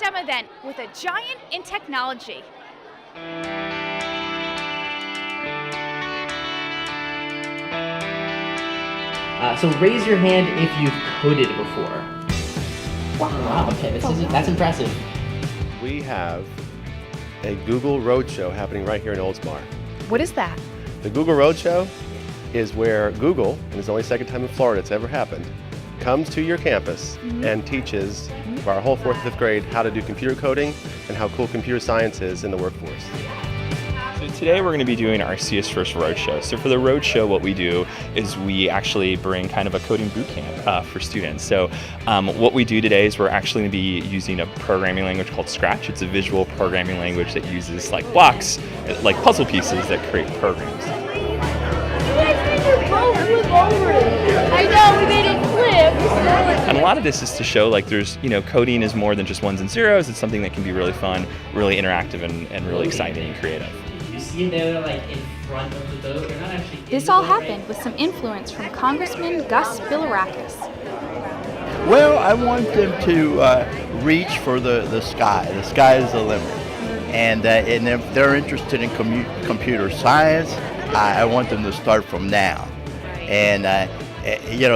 STEM event with a giant in technology. So raise your hand if you've coded before. Wow, okay, that's impressive. We have a Google Roadshow happening right here in Oldsmar. What is that? The Google Roadshow is where Google, and it's the only second time in Florida it's ever happened, comes to your campus and teaches our whole 4th and 5th grade how to do computer coding and how cool computer science is in the workforce. So today we're going to be doing our CS First Roadshow. So for the Roadshow, what we do is we actually bring kind of a coding boot camp for students. So what we do today is we're actually going to be using a programming language called Scratch. It's a visual programming language that uses like blocks, like puzzle pieces that create programs. I know, we made it flip. And a lot of this is to show like there's, coding is more than just ones and zeros. It's something that can be really fun, really interactive, and really exciting and creative. You see them like in front of the boat. They're not actually in This the all boat, right? happened with some influence from Congressman Gus Bilirakis. Well, I want them to reach for the sky. The sky is the limit. And if they're interested in computer science, I want them to start from now. And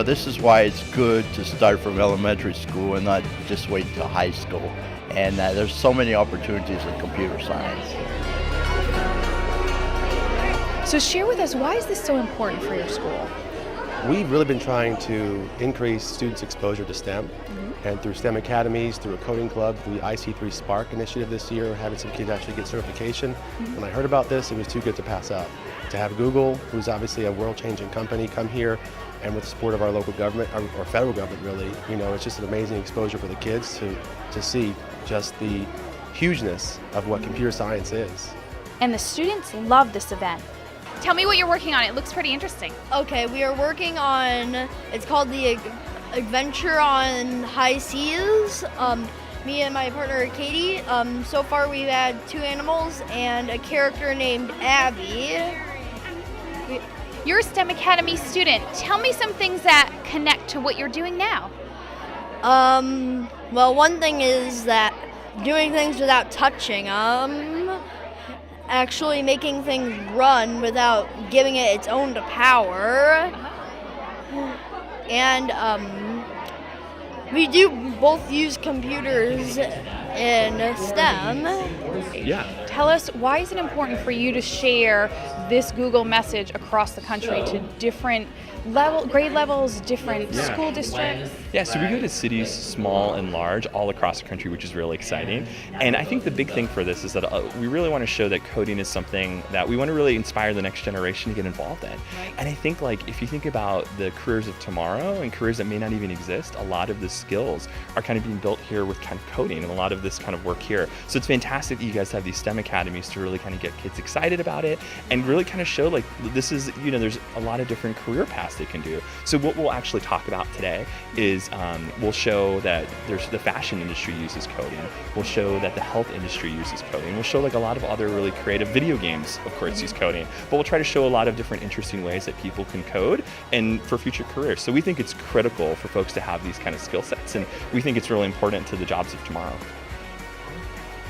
this is why it's good to start from elementary school and not just wait until high school. And there's so many opportunities in computer science. So share with us, why is this so important for your school? We've really been trying to increase students' exposure to STEM, and through STEM academies, through a coding club, through the IC3 Spark initiative this year, having some kids actually get certification. When I heard about this, it was too good to pass up. To have Google, who's obviously a world-changing company, come here, and with the support of our local government, or federal government really, it's just an amazing exposure for the kids to see just the hugeness of what computer science is. And the students love this event. Tell me what you're working on. It looks pretty interesting. Okay, we are working on, it's called the Adventure on High Seas. Me and my partner Katie, so far we've had 2 animals and a character named Abby. You're a STEM Academy student. Tell me some things that connect to what you're doing now. Well, one thing is that doing things without touching them, actually making things run without giving it its own power, and we do both use computers in STEM. Yeah. Tell us, why is it important for you to share this Google message across the country to different grade levels, different school districts? Yeah, so we go to cities small and large all across the country, which is really exciting. And I think the big thing for this is that we really want to show that coding is something that we want to really inspire the next generation to get involved in. And I think if you think about the careers of tomorrow and careers that may not even exist, a lot of the skills are kind of being built here with kind of coding and a lot of this kind of work here. So it's fantastic that you guys have these STEM academies to really kind of get kids excited about it and really kind of show this is, there's a lot of different career paths they can do. So what we'll actually talk about today is we'll show that the fashion industry uses coding. We'll show that the health industry uses coding. We'll show a lot of other really creative video games, of course, use coding. But we'll try to show a lot of different interesting ways that people can code and for future careers. So we think it's critical for folks to have these kind of skill sets, and we think it's really important to the jobs of tomorrow.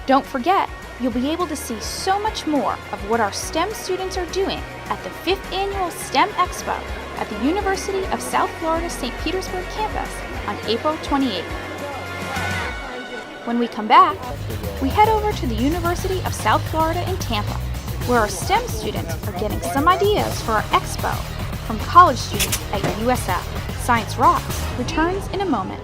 Don't forget, you'll be able to see so much more of what our STEM students are doing at the 5th Annual STEM Expo at the University of South Florida St. Petersburg campus on April 28th. When we come back, we head over to the University of South Florida in Tampa, where our STEM students are getting some ideas for our expo from college students at USF. Science Rocks returns in a moment.